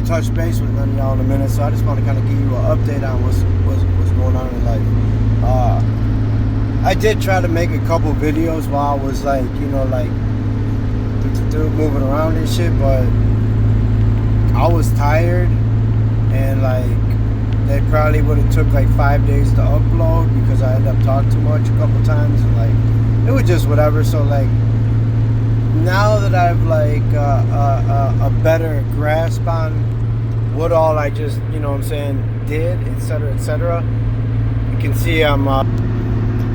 ain't touched base with none of y'all in a minute, so I just want to kind of give you an update on what's going on in life. I did try to make a couple videos while I was like, you know, like moving around and shit, but I was tired, and like they probably would have took like 5 days to upload because I ended up talking too much a couple times, and like it was just whatever. So like now that I've like a better grasp on what all I just, you know what I'm saying, did, etc., you can see I'm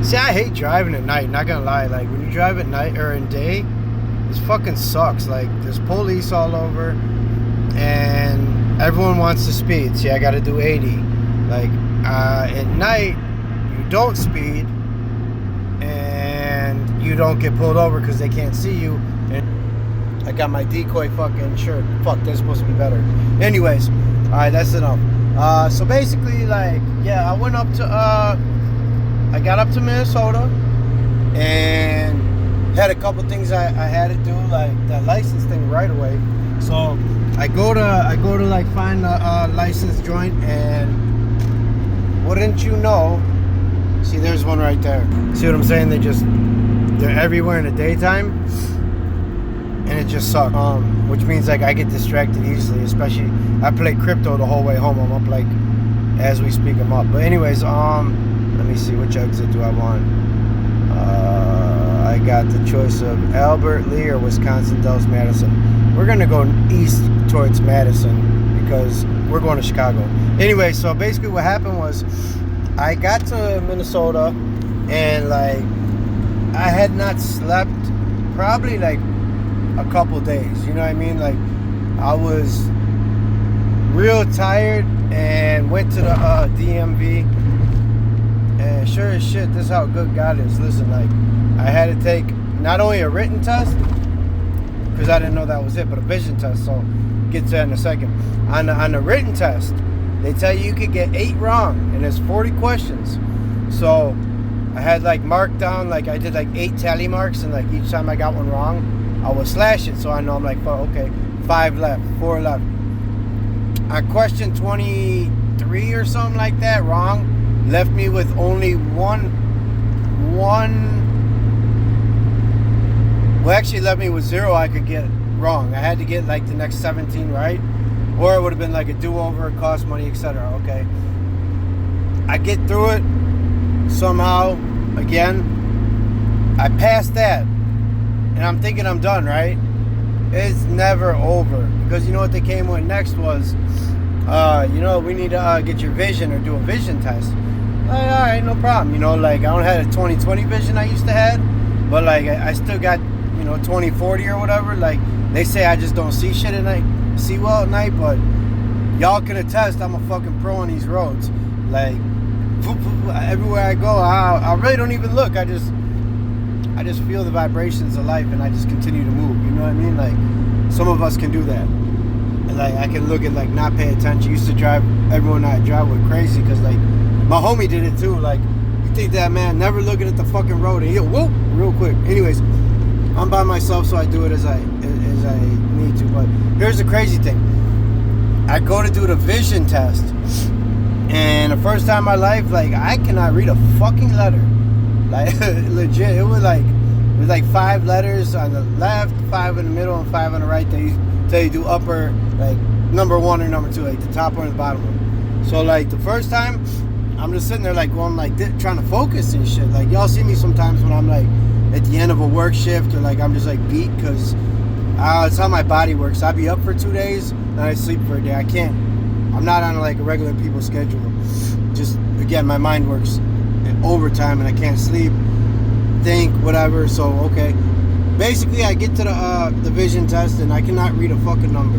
see, I hate driving at night, not gonna lie. Like when you drive at night or in day, this fucking sucks. Like there's police all over and everyone wants to speed. See, I gotta do 80. Like at night you don't speed and you don't get pulled over because they can't see you. And I got my decoy fucking shirt. Fuck, that's supposed to be better. Anyways, alright, that's enough. So basically, like, yeah, I went up to I got up to Minnesota and had a couple things I had to do, like that license thing right away. So I go to like find a license joint, and wouldn't you know, see, there's one right there. See what I'm saying? They're everywhere in the daytime, and it just sucks. Which means like I get distracted easily, especially I play crypto the whole way home. I'm up like as we speak. I'm up. But anyways, let me see, which exit do I want? I got the choice of Albert Lee or Wisconsin Dells Madison. We're gonna go east towards Madison because we're going to Chicago. Anyway, so basically what happened was I got to Minnesota and like I had not slept probably like a couple days. You know what I mean? Like I was real tired and went to the DMV. And sure as shit, this is how good God is. Listen, like, I had to take not only a written test, because I didn't know that was it, but a vision test, so get to that in a second. On the written test, they tell you could get 8 wrong, and it's 40 questions. So I had, like, marked down, like, I did, like, 8 tally marks, and, like, each time I got one wrong, I would slash it, so I know I'm like, oh, okay, 5 left, 4 left. On question 23 or something like that, wrong, left me with only one, well, actually left me with 0 I could get wrong. I had to get like the next 17 right, or it would have been like a do-over, cost money, etc. Okay, I get through it somehow. Again, I passed that, and I'm thinking I'm done, right? It's never over, because you know what they came with next was, you know, we need to get your vision or do a vision test. Like, all right, no problem. You know, like, I don't have a 20/20 vision I used to have, but like I still got, you know, 20/40 or whatever. Like, they say I just don't see shit at night, see well at night, but y'all can attest I'm a fucking pro on these roads. Like, everywhere I go, I really don't even look. I just feel the vibrations of life, and I just continue to move. You know what I mean? Like, some of us can do that. And like, I can look at, like, not pay attention. Used to drive everyone I drive with crazy, because like my homie did it too. Like, you think that man never looking at the fucking road, and he'll whoop real quick. Anyways, I'm by myself, so I do it as I need to. But here's the crazy thing: I go to do the vision test, and the first time in my life, like, I cannot read a fucking letter. Like, legit, it was like 5 letters on the left, 5 in the middle, and 5 on the right. They tell you do upper, like number 1 or number 2, like the top one and the bottom one. So like the first time, I'm just sitting there like going like trying to focus and shit. Like, y'all see me sometimes when I'm like at the end of a work shift, or like I'm just like beat, because it's how my body works. I'll be up for 2 days and I sleep for a day. I'm not on like a regular people schedule. Just, again, my mind works overtime and I can't sleep, think, whatever. So okay, basically I get to the vision test and I cannot read a fucking number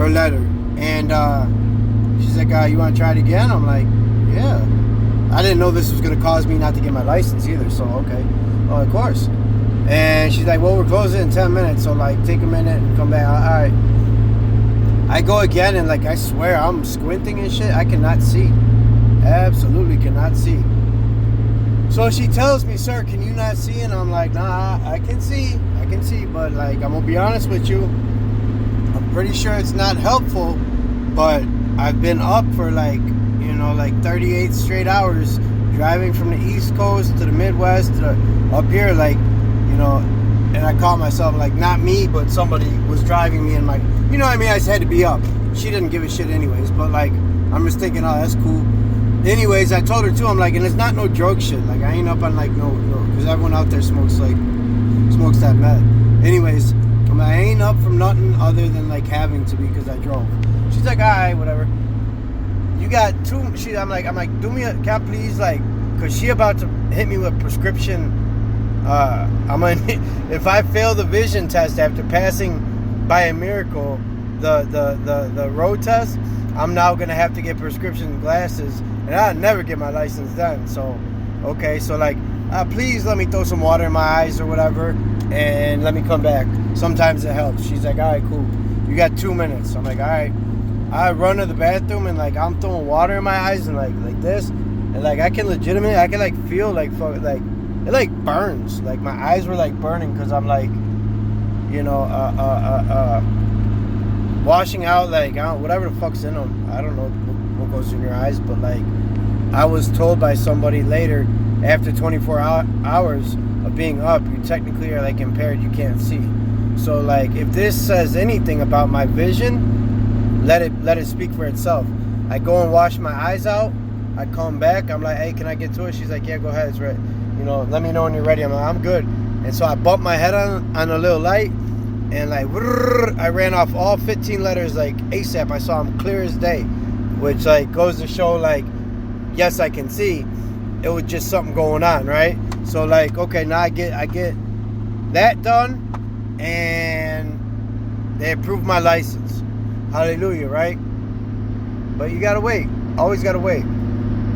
or letter, and she's like, you want to try it again? I'm like, yeah. I didn't know this was going to cause me not to get my license either, so okay, oh, of course. And she's like, well, we're closing in 10 minutes, so like take a minute and come back. All right, I go again, and like, I swear I'm squinting and shit. I cannot see, absolutely cannot see. So she tells me, sir, can you not see? And I'm like, nah, I can see, but like, I'm gonna be honest with you, I'm pretty sure it's not helpful, but I've been up for like 38 straight hours driving from the East Coast to the Midwest to up here, like, and I caught myself, like, not me, but somebody was driving me in my, what I mean? I just had to be up. She didn't give a shit anyways, but like, I'm just thinking, oh, that's cool. Anyways, I told her too, I'm like, and it's not no drug shit. Like, I ain't up on like, no, because everyone out there smokes that meth. Anyways, I'm like, I ain't up from nothing other than like having to be because I drove. She's like, all right, whatever. You got two. I'm like, do me a, can I please, like, because she about to hit me with prescription. If I fail the vision test after passing by a miracle the road test, I'm now gonna have to get prescription glasses, and I'll never get my license done. So, okay, so like, please let me throw some water in my eyes or whatever, and let me come back. Sometimes it helps. She's like, all right, cool. You got 2 minutes. I'm like, all right. I run to the bathroom and like I'm throwing water in my eyes and like this, and like I can like feel like it like burns. Like my eyes were like burning because I'm like, washing out like whatever the fuck's in them. I don't know what goes in your eyes, but like I was told by somebody later, after 24 hours of being up, you technically are like impaired. You can't see. So like if this says anything about my vision, let it speak for itself. I go and wash my eyes out. I come back. I'm like, hey, can I get to it? She's like, yeah, go ahead. It's right. Let me know when you're ready. I'm like, I'm good. And so I bumped my head on a little light, and like, I ran off all 15 letters like ASAP. I saw them clear as day, which like goes to show like, yes, I can see. It was just something going on, right? So like, okay, now I get that done, and they approved my license. Hallelujah, right? But you gotta wait. Always gotta wait.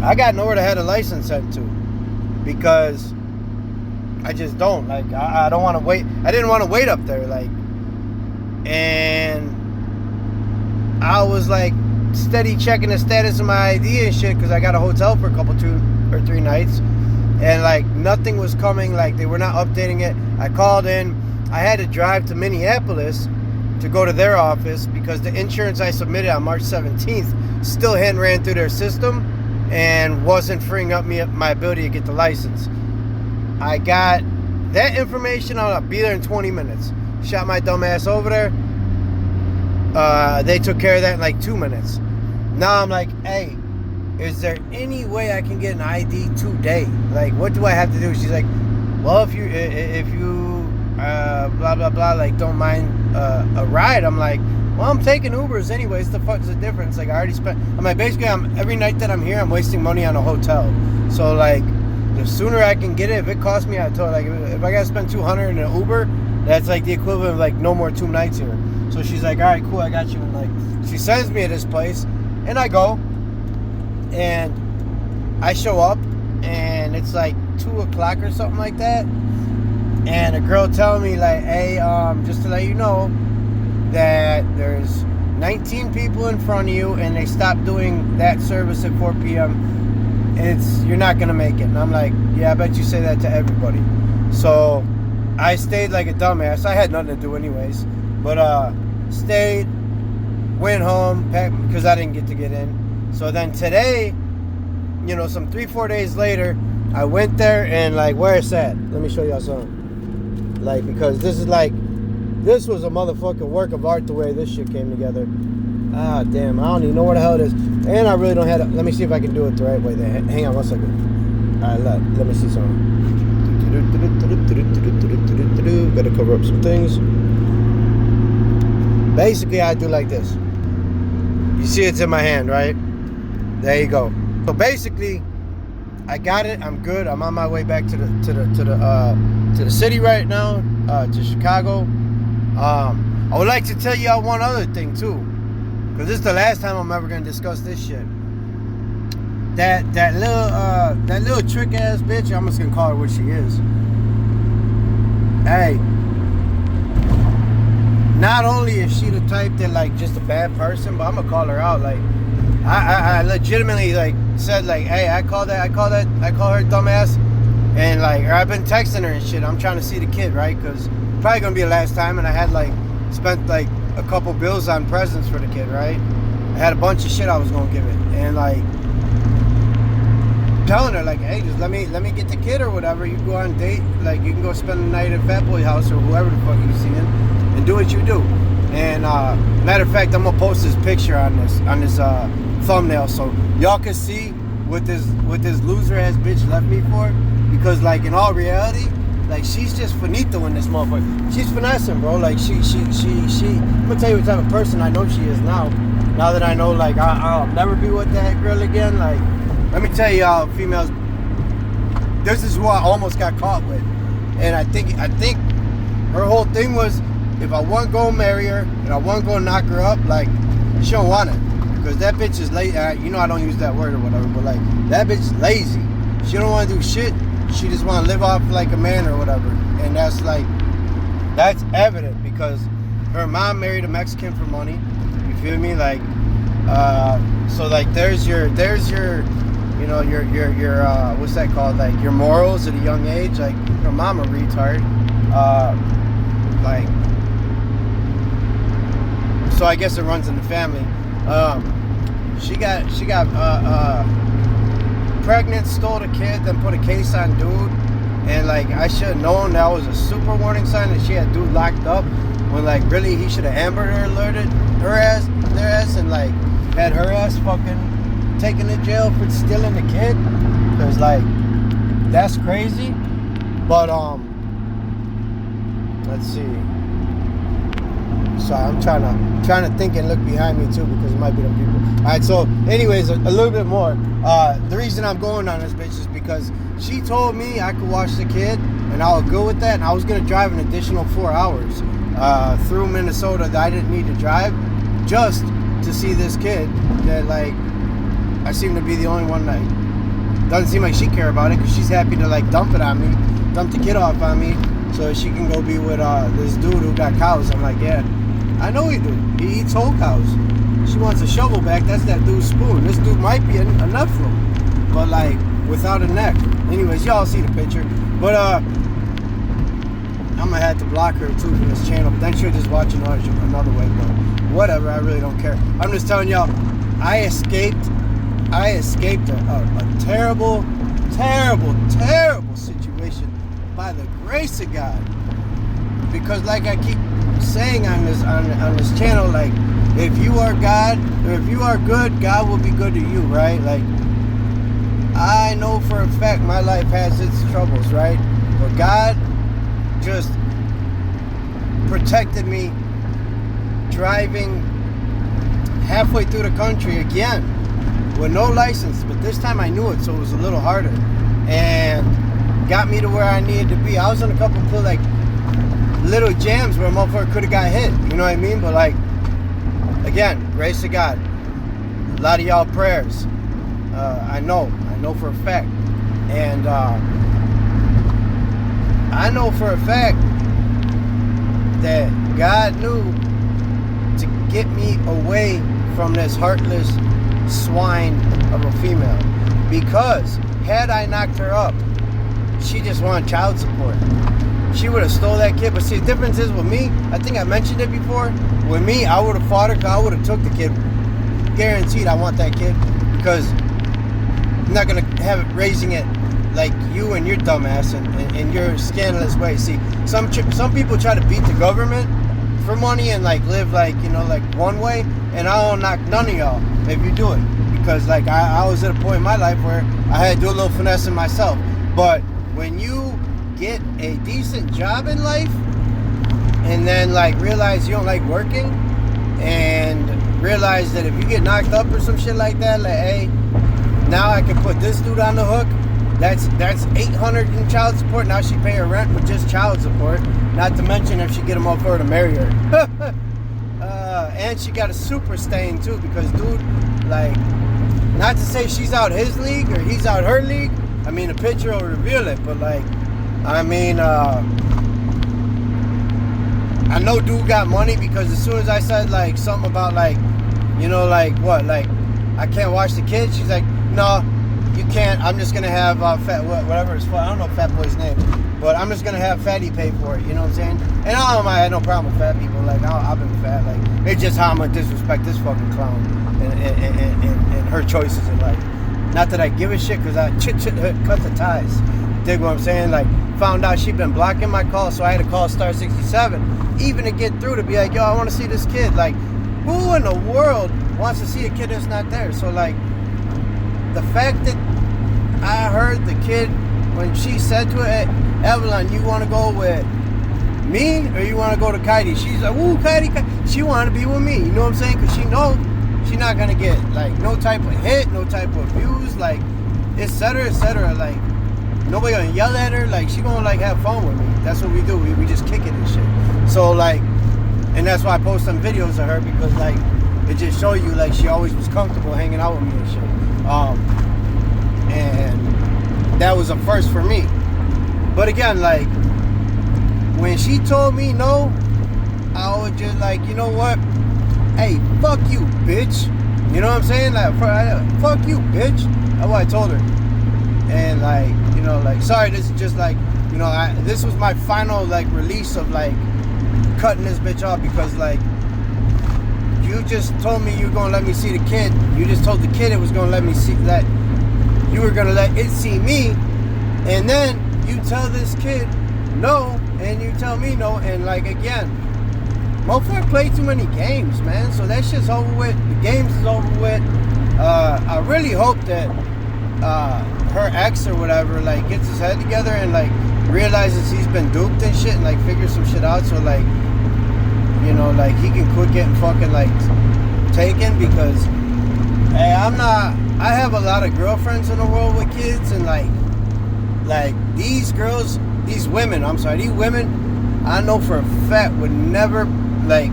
I got nowhere to have a license sent to because I just don't. Like, I don't want to wait. I didn't want to wait up there. Like, and I was like steady checking the status of my ID and shit because I got a hotel for a couple 2 or 3 nights, and like nothing was coming. Like, they were not updating it. I called in. I had to drive to Minneapolis to go to their office because the insurance I submitted on March 17th still hadn't ran through their system and wasn't freeing up my ability to get the license. I got that information. I'll be there in 20 minutes. Shot my dumb ass over there. They took care of that in like 2 minutes. Now I'm like, hey, is there any way I can get an ID today? Like, what do I have to do? She's like, well, if you blah blah blah, like, don't mind a ride. I'm like, well, I'm taking Ubers anyways. The fuck's the difference? Like, I already spent. I'm like, basically, every night that I'm here, I'm wasting money on a hotel. So like, the sooner I can get it, if it costs me, I told, like, if I gotta spend $200 in an Uber, that's like the equivalent of like no more 2 nights here. So she's like, all right, cool, I got you. And like, she sends me to this place, and I go, and I show up, and it's like 2 o'clock or something like that. And a girl telling me like, hey, just to let you know that there's 19 people in front of you, and they stopped doing that service at 4 p.m. You're not gonna make it. And I'm like, yeah, I bet you say that to everybody. So I stayed like a dumbass. I had nothing to do anyways, but stayed, went home, because I didn't get to get in. So then today, some 3-4 days later, I went there, and like, where it's at, let me show y'all something. Like, because this was a motherfucking work of art the way this shit came together. Ah, damn, I don't even know where the hell it is. And I really don't have it. Let me see if I can do it the right way. Hang on 1 second. All right, let me see something. Gotta cover up some things. Basically, I do like this. You see it's in my hand, right? There you go. So basically, I got it. I'm good. I'm on my way back to the city right now, to Chicago. I would like to tell y'all one other thing too, because this is the last time I'm ever gonna discuss this shit. That little trick ass bitch. I'm just gonna call her what she is. Hey, not only is she the type that like just a bad person, but I'm gonna call her out. Like, I legitimately like said like, hey, I call her dumbass, and like, or I've been texting her and shit. I'm trying to see the kid, right? Because probably gonna be the last time, and I had like spent like a couple bills on presents for the kid, right? I had a bunch of shit I was gonna give it, and like telling her like, hey, just let me get the kid or whatever. You go on a date, like you can go spend the night at Fat Boy house or whoever the fuck you seeing, and do what you do. And matter of fact, I'm gonna post this picture on this thumbnail so y'all can see what this loser ass bitch left me for. Because like in all reality, like she's just finito in this motherfucker. She's finessing, bro. Like she. I'm gonna tell you what type of person I know she is now. Now that I know, like I'll never be with that girl again. Like, let me tell y'all, females, this is who I almost got caught with. And I think her whole thing was, if I want to go marry her and I want to go knock her up, like, she don't want it. Because that bitch is lazy. You know I don't use that word or whatever, but like, that bitch is lazy. She don't want to do shit. She just want to live off like a man or whatever. And that's like, that's evident because her mom married a Mexican for money. You feel me? Like, so like there's your you know, your what's that called? Like your morals at a young age. Like her mom a retard. Like, so I guess it runs in the family. She got pregnant, stole the kid, then put a case on dude. And like I should have known that was a super warning sign that she had dude locked up. When like really he should have Amber alerted their ass, and like had her ass fucking taken to jail for stealing the kid. Cause like that's crazy. But let's see. Sorry, I'm trying to think and look behind me too because it might be them people. Alright, so anyways, a little bit more. The reason I'm going on this bitch is because she told me I could watch the kid and I would go with that, and I was gonna drive an additional 4 hours through Minnesota that I didn't need to drive just to see this kid that like I seem to be the only one that doesn't seem like she care about it because she's happy to like dump the kid off on me so she can go be with this dude who got cows. I'm like, yeah, I know he do. He eats whole cows. She wants a shovel back. That's that dude's spoon. This dude might be enough for him, but like without a neck. Anyways, y'all see the picture. But I'm gonna have to block her too from this channel. But then she'll just watch another way. But whatever. I really don't care. I'm just telling y'all, I escaped a terrible, terrible, terrible situation by the grace of God. Because like I keep saying on this channel, like if you are God, or if you are good, God will be good to you, right? Like I know for a fact my life has its troubles, right? But God just protected me driving halfway through the country again with no license, but this time I knew it, so it was a little harder, and got me to where I needed to be. I was in a couple of like little jams where a motherfucker could have got hit, you know what I mean? But like, again, grace of God, a lot of y'all prayers. I know for a fact, and I know for a fact that God knew to get me away from this heartless swine of a female, because had I knocked her up, she just wanted child support. She would have stole that kid. But see, the difference is with me, I think I mentioned it before, with me, I would have fought her, I would have took the kid. Guaranteed I want that kid, because I'm not going to have it raising it like you and your dumbass and your scandalous way. See, some people try to beat the government for money and like live like, you know, like one way, and I don't knock none of y'all if you do it, because like I was at a point in my life where I had to do a little finessing myself. But when you get a decent job in life and then like realize you don't like working, and realize that if you get knocked up or some shit like that, like, hey, now I can put this dude on the hook. That's $800 in child support. Now she pay her rent with just child support. Not to mention if she get him up for her to marry her. And she got a super stain too, because dude, like, not to say she's out his league or he's out her league. I mean, the picture will reveal it, but like, I mean, I know dude got money, because as soon as I said like something about like, you know, like what, like I can't watch the kids, she's like, no, you can't. I'm just gonna have whatever it's, I don't know Fat Boy's name, but I'm just gonna have Fatty pay for it. You know what I'm saying? And I had no problem with fat people. Like I've been fat. Like it's just how I'm gonna disrespect this fucking clown and her choices in life. Not that I give a shit, because I cut the ties. Dig what I'm saying? Like, found out she'd been blocking my calls, so I had to call Star 67 even to get through, to be like, yo, I want to see this kid. Like, who in the world wants to see a kid that's not there? So, like, the fact that I heard the kid, when she said to it, Evelyn, you want to go with me or you want to go to Kaidi? She's like, ooh, Kaidi. She wanted to be with me. You know what I'm saying? Because she know she's not going to get, like, no type of hit, no type of views, like, et cetera, like, nobody gonna yell at her. Like, she gonna, like, have fun with me. That's what we do. We just kick it and shit. So, like, and that's why I post some videos of her, because, like, it just show you, like, she always was comfortable hanging out with me and shit. And that was a first for me. But again, like, when she told me no, I was just like, you know what? Hey, fuck you, bitch. You know what I'm saying? Like, fuck you, bitch. That's what I told her. And, like, you know, like, sorry, this is just, like, you know, this was my final, like, release of, like, cutting this bitch off, because, like, you just told me you were going to let me see the kid. You just told the kid it was going to let me see that. You were going to let it see me. And then you tell this kid no, and you tell me no. And, like, again, motherfucker play too many games, man. So that shit's over with. The games is over with. I really hope that her ex or whatever, like, gets his head together and, like, realizes he's been duped and shit, and, like, figures some shit out, so, like, you know, like, he can quit getting fucking, like, taken. Because, hey, I have a lot of girlfriends in the world with kids, and, like these women, I know for a fact would never, like,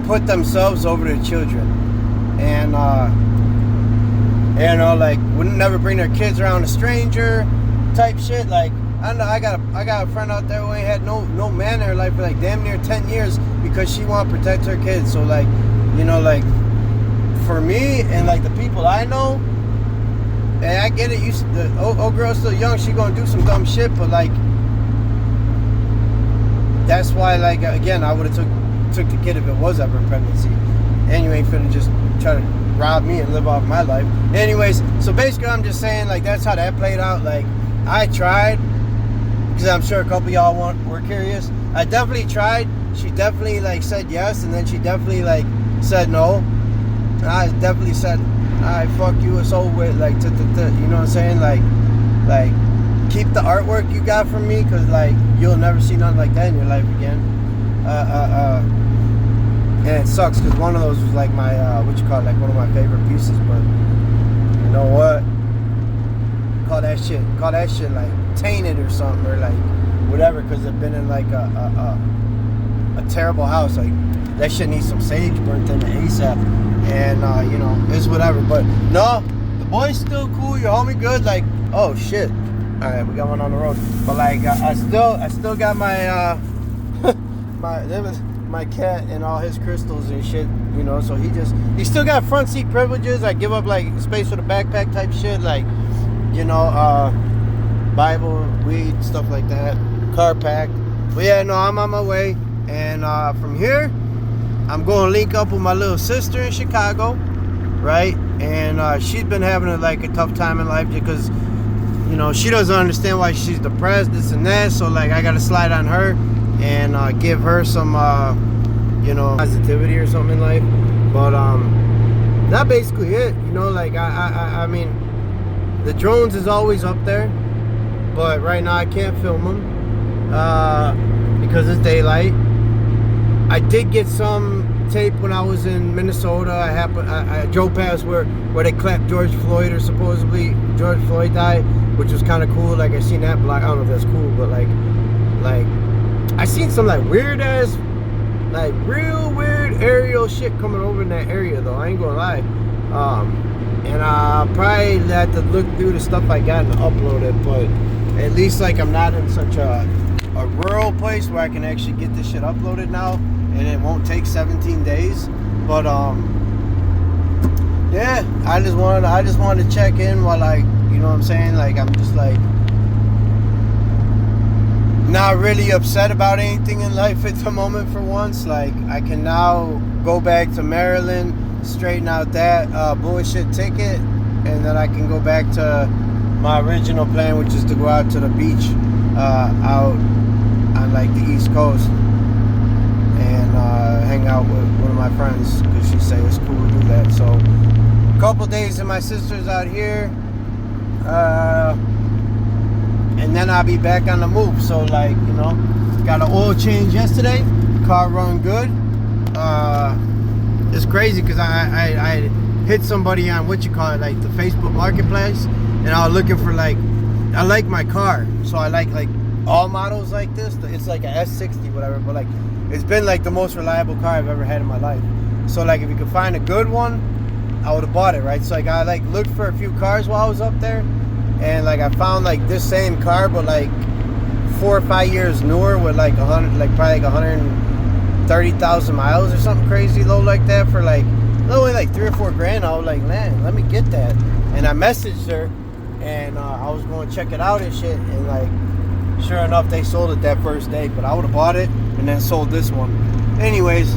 put themselves over their children. And, you know, like, would never bring their kids around a stranger type shit. Like, I know I got a friend out there who ain't had no man in her life for, like, damn near 10 years because she want to protect her kids. So, like, you know, like, for me and, like, the people I know, and I get it, the old girl's still young, she gonna do some dumb shit, but, like, that's why, like, again, I would have took the kid if it was ever a pregnancy. And you ain't finna just try to rob me and live off my life. Anyways, so basically I'm just saying, like, that's how that played out. Like, I tried, because I'm sure a couple of y'all were curious. I definitely tried. She definitely, like, said yes, and then she definitely, like, said no. And I definitely said, alright, fuck you, it's over with. Like, you know what I'm saying? Like, keep the artwork you got from me, because, like, you'll never see nothing like that in your life again. And it sucks, because one of those was, like, my, like, one of my favorite pieces. But you know what? Call that shit, like, tainted or something, or, like, whatever, because it's been in, like, a terrible house. Like, that shit needs some sage burnt in the ASAP. And, you know, it's whatever. But, no, the boy's still cool. Your homie good. Like, oh, shit. All right, we got one on the road. But, like, I still got my, my cat and all his crystals and shit, you know. So he still got front seat privileges. I give up, like, space for the backpack type shit. Like, you know, Bible, weed, stuff like that. Car pack. But, yeah, no, I'm on my way. And from here, I'm going to link up with my little sister in Chicago, right? And she's been having a tough time in life because, you know, she doesn't understand why she's depressed, this and that. So, like, I got to slide on her and give her some, you know, positivity or something in life. But that's basically it. You know, like, I mean, the drones is always up there, but right now I can't film them because it's daylight. I did get some tape when I was in Minnesota. I drove past where they clapped George Floyd, or supposedly George Floyd died, which was kind of cool. Like, I seen that block. I don't know if that's cool, but like I seen some, like, weird ass, like, real weird aerial shit coming over in that area, though. I ain't gonna lie. And I probably had to look through the stuff I got and upload it, but at least, like, I'm not in such a rural place where I can actually get this shit uploaded now, and it won't take 17 days. But yeah, I just wanted to check in while, like, you know what I'm saying, like, I'm just like, not really upset about anything in life at the moment for once. Like, I can now go back to Maryland, straighten out that bullshit ticket, and then I can go back to my original plan, which is to go out to the beach out on like the East Coast and hang out with one of my friends, because she said it's cool to do that. So a couple days in my sister's out here, and then I'll be back on the move. So, like, you know, got an oil change yesterday, car run good. It's crazy because I hit somebody on like the Facebook Marketplace, and I was looking for, like, I like my car, so I like all models like this. It's like a S60 whatever, but like it's been like the most reliable car I've ever had in my life. So like, if you could find a good one, I would have bought it, right? So like, I like looked for a few cars while I was up there, and like I found like this same car, but like 4 or 5 years newer, with like probably like 130,000 miles or something crazy low like that, for like only like 3 or 4 grand. I was like, man, let me get that. And I messaged her, and I was going to check it out and shit, and like, sure enough, they sold it that first day. But I would have bought it and then sold this one. Anyways,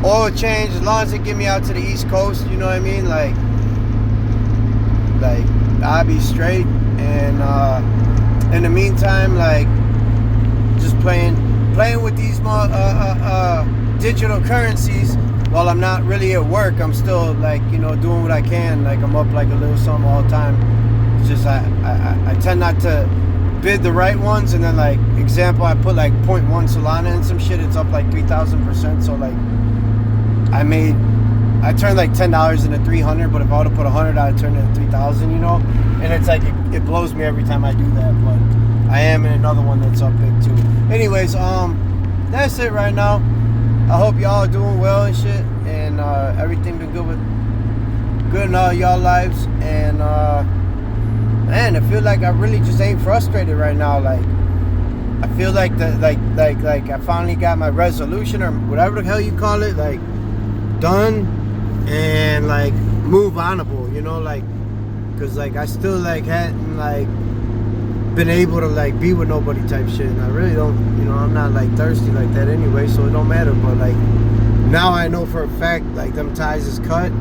oil change, as long as it get me out to the East Coast, you know what I mean? Like I'll be straight. And in the meantime, like, just playing with these digital currencies while I'm not really at work. I'm still, like, you know, doing what I can. Like, I'm up like a little something all the time. It's just I tend not to bid the right ones, and then, like, example, I put like 0.1 Solana in some shit, it's up like 3,000%. So like, I turned like $10 into 300, but if I would have put 100, I'd turn it into 3,000, you know. And it's like, it blows me every time I do that. But I am in another one that's up big too. Anyways, that's it right now. I hope y'all are doing well and shit, and everything been good in all y'all lives. And man, I feel like I really just ain't frustrated right now. Like, I feel like I finally got my resolution, or whatever the hell you call it, like, done, and like move onable, you know, like, cause like I still like hadn't like been able to like be with nobody type shit, and I really don't, you know, I'm not like thirsty like that anyway, so it don't matter. But like, now I know for a fact, like, them ties is cut.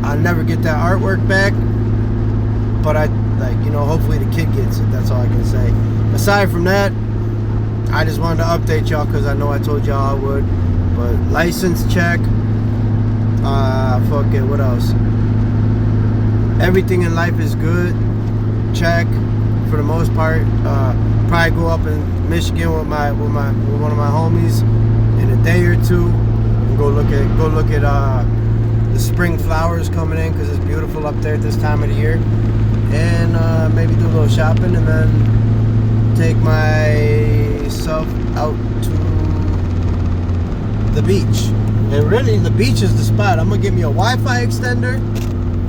I'll never get that artwork back, but I, like, you know, hopefully the kid gets it. That's all I can say. Aside from that, I just wanted to update y'all, because I know I told y'all I would. But license check, fuck it, what else? Everything in life is good, check, for the most part. Probably go up in Michigan with one of my homies in a day or two, and go look at the spring flowers coming in, because it's beautiful up there at this time of the year. And maybe do a little shopping, and then take myself out to the beach. And really, the beach is the spot. I'm gonna get me a Wi-Fi extender,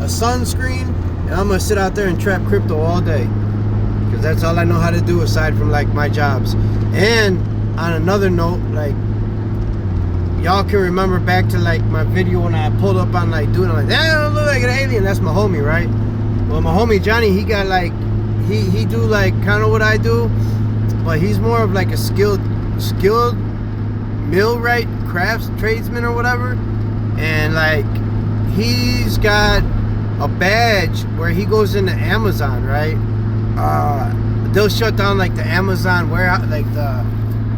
a sunscreen, and I'm gonna sit out there and trap crypto all day, because that's all I know how to do aside from like my jobs. And on another note, like, y'all can remember back to like my video when I pulled up on like dude, I'm like, that don't look like an alien. That's my homie, right? Well, my homie Johnny, he got like, he do like kind of what I do, but he's more of like a skilled millwright, crafts tradesman or whatever. And like, he's got a badge where he goes into Amazon, right? They'll shut down like the Amazon warehouse, like the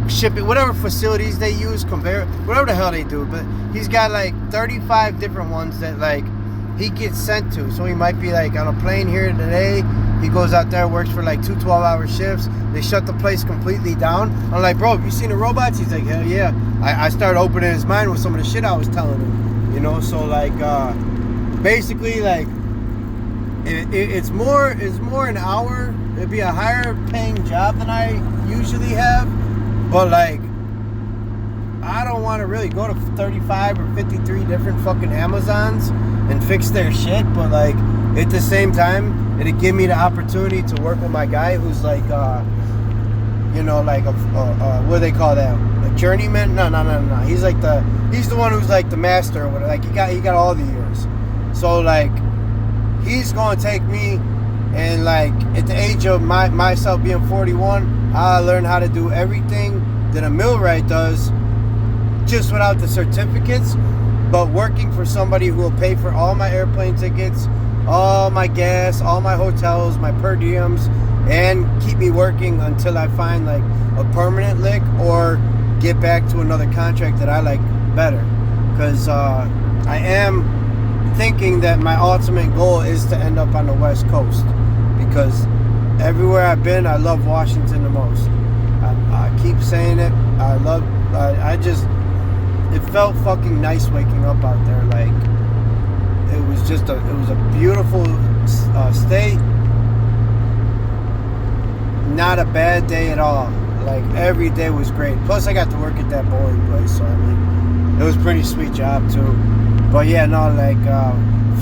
shipping, whatever facilities they use, conveyor, whatever the hell they do. But he's got like 35 different ones that like he gets sent to. So he might be like on a plane here today, he goes out there, works for like 2 12-hour shifts, they shut the place completely down. I'm like, bro, have you seen the robots? He's like, hell yeah. I started opening his mind with some of the shit I was telling him, you know. So like, basically, like, it's more an hour. It'd be a higher paying job than I usually have, but like, I don't want to really go to 35 or 53 different fucking Amazons and fix their shit. But like, at the same time, it'd give me the opportunity to work with my guy who's like, you know, like what do they call that? A journeyman? No. He's like he's the one who's like the master or whatever. Like, he got all the years. So like, he's gonna take me And like at the age of myself being 41, I learned how to do everything that a millwright does, just without the certificates, but working for somebody who will pay for all my airplane tickets, all my gas, all my hotels, my per diems, and keep me working until I find like a permanent lick or get back to another contract that I like better. Because I am thinking that my ultimate goal is to end up on the West Coast, because everywhere I've been, I love Washington the most. I keep saying it. It felt fucking nice waking up out there. Like, it was a beautiful state. Not a bad day at all. Like, every day was great. Plus, I got to work at that bowling place, so I mean, it was a pretty sweet job too. But yeah, no, like,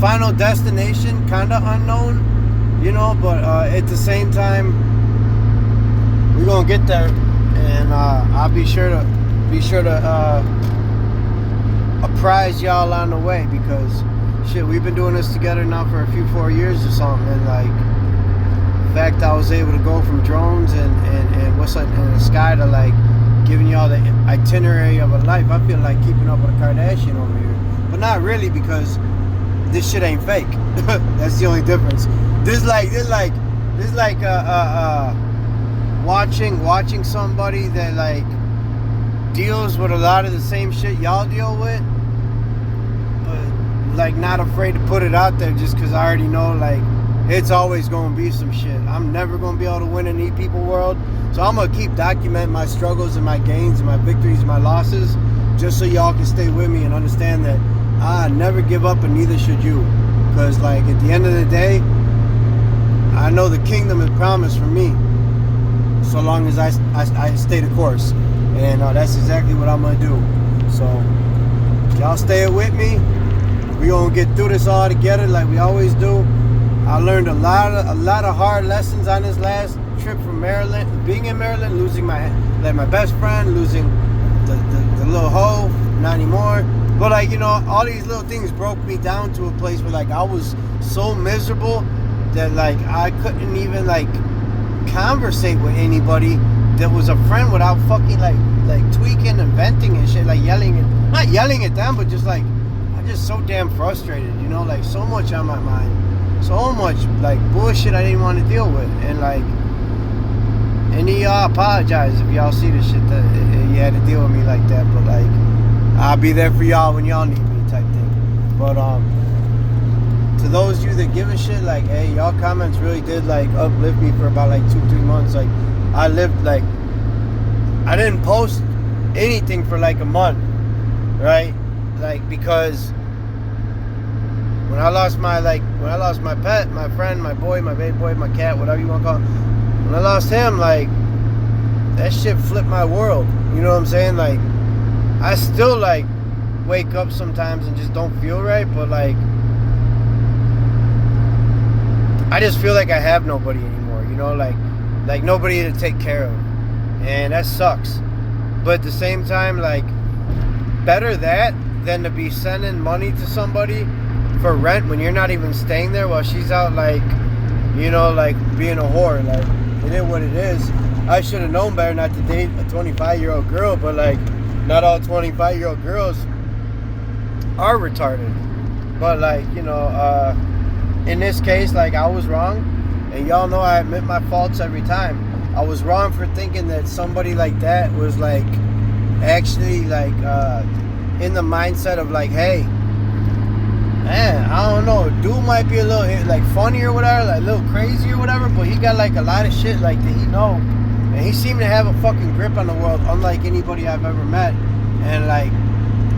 final destination, kind of unknown, you know, but at the same time, we're gonna get there, and I'll be sure to apprise y'all on the way, because shit, we've been doing this together now for a few 4 years or something, and like, the fact I was able to go from drones and what's like in the sky to like giving y'all the itinerary of a life, I feel like keeping up with a Kardashian over here, but not really, because this shit ain't fake. That's the only difference. This like watching somebody that like deals with a lot of the same shit y'all deal with, but like not afraid to put it out there, just because I already know like it's always gonna be some shit. I'm never gonna be able to win in the people world, so I'm gonna keep documenting my struggles and my gains and my victories and my losses, just so y'all can stay with me and understand that I never give up, and neither should you. Because like at the end of the day, I know the kingdom is promised for me, so long as I stay the course, and that's exactly what I'm gonna do. So y'all stay with me. We gonna get through this all together like we always do. I learned a lot of hard lessons on this last trip from Maryland, being in Maryland, losing my best friend, losing the little hoe, not anymore. But like, you know, all these little things broke me down to a place where like I was so miserable that like I couldn't even like conversate with anybody that was a friend without fucking like tweaking and venting and shit, like not yelling at them, but just like I'm just so damn frustrated, you know, like so much on my mind, so much like bullshit I didn't want to deal with. And like, any y'all, apologize if y'all see the shit that you had to deal with me like that, but like I'll be there for y'all when y'all need me, type thing. But to those of you that give a shit, like, hey, y'all comments really did like uplift me for about like 2-3 months. Like, I lived like, I didn't post anything for like a month, right? Like, because when I lost my pet, my friend, my boy, my baby boy, my cat, whatever you want to call it, when I lost him, like, that shit flipped my world. You know what I'm saying? Like, I still like wake up sometimes and just don't feel right, but like I just feel like I have nobody anymore, you know, like nobody to take care of, and that sucks. But at the same time, like, better that than to be sending money to somebody for rent when you're not even staying there while she's out, like, you know, like being a whore. Like, it is what it is. I should have known better not to date a 25-year-old girl, but like, not all 25-year-old girls are retarded. But like, you know, in this case, like, I was wrong, and y'all know I admit my faults every time. I was wrong for thinking that somebody like that was like actually like in the mindset of like, hey, man, I don't know, dude might be a little like funny or whatever, like a little crazy or whatever, but he got like a lot of shit like that he know. And he seemed to have a fucking grip on the world, unlike anybody I've ever met. And like,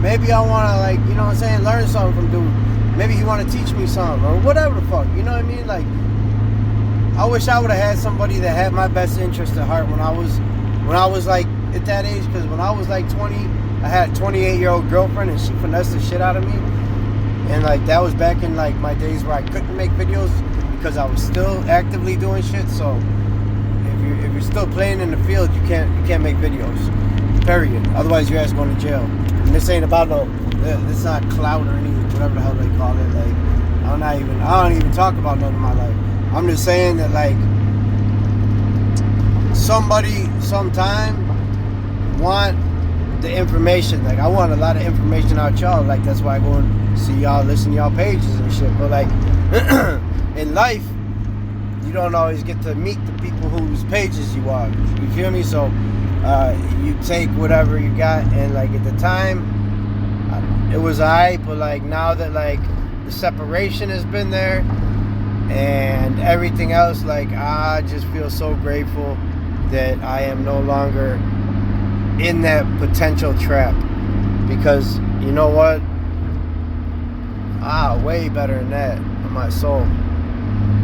maybe I want to, like, you know what I'm saying, learn something from dude. Maybe he want to teach me something or whatever the fuck, you know what I mean? Like, I wish I would have had somebody that had my best interest at heart when I was like at that age. Because when I was like 20, I had a 28-year-old girlfriend and she finessed the shit out of me. And like, that was back in like my days where I couldn't make videos because I was still actively doing shit. So if you're still playing in the field, you can't make videos, period. Otherwise your ass going to jail. And this ain't about this not clout or anything, whatever the hell they call it. Like, I don't even talk about none of my life. I'm just saying that, like, somebody sometime want the information. Like, I want a lot of information out y'all. Like, that's why I go and see y'all, listen to y'all pages and shit. But like in life, you don't always get to meet the people whose pages you watch. You feel me? So you take whatever you got, and like at the time it was alright, but like now that like the separation has been there and everything else, like I just feel so grateful that I am no longer in that potential trap, because you know what, way better than that on my soul.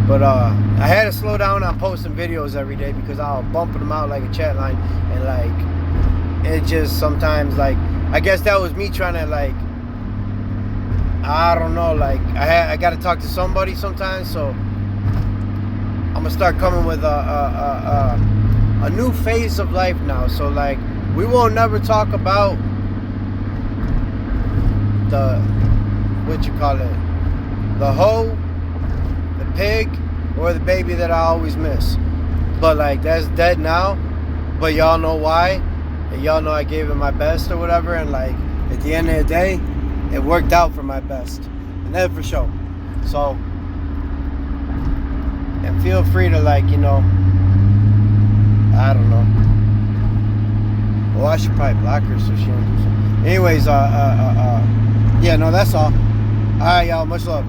But I had to slow down on posting videos every day because I was bumping them out like a chat line, and like it just sometimes, like, I guess that was me trying to, like, I don't know, like I got to talk to somebody sometimes, so I'm gonna start coming with a new phase of life now. So like we will never talk about the, what you call it, the hoe, the pig, or the baby that I always miss. But like that's dead now. But y'all know why, and y'all know I gave it my best or whatever. And like at the end of the day, it worked out for my best, and that's for sure. So, and feel free to, like, you know, I don't know. Well, I should probably block her so she don't do something. Anyways, yeah, no, that's all. All right, y'all. Much love.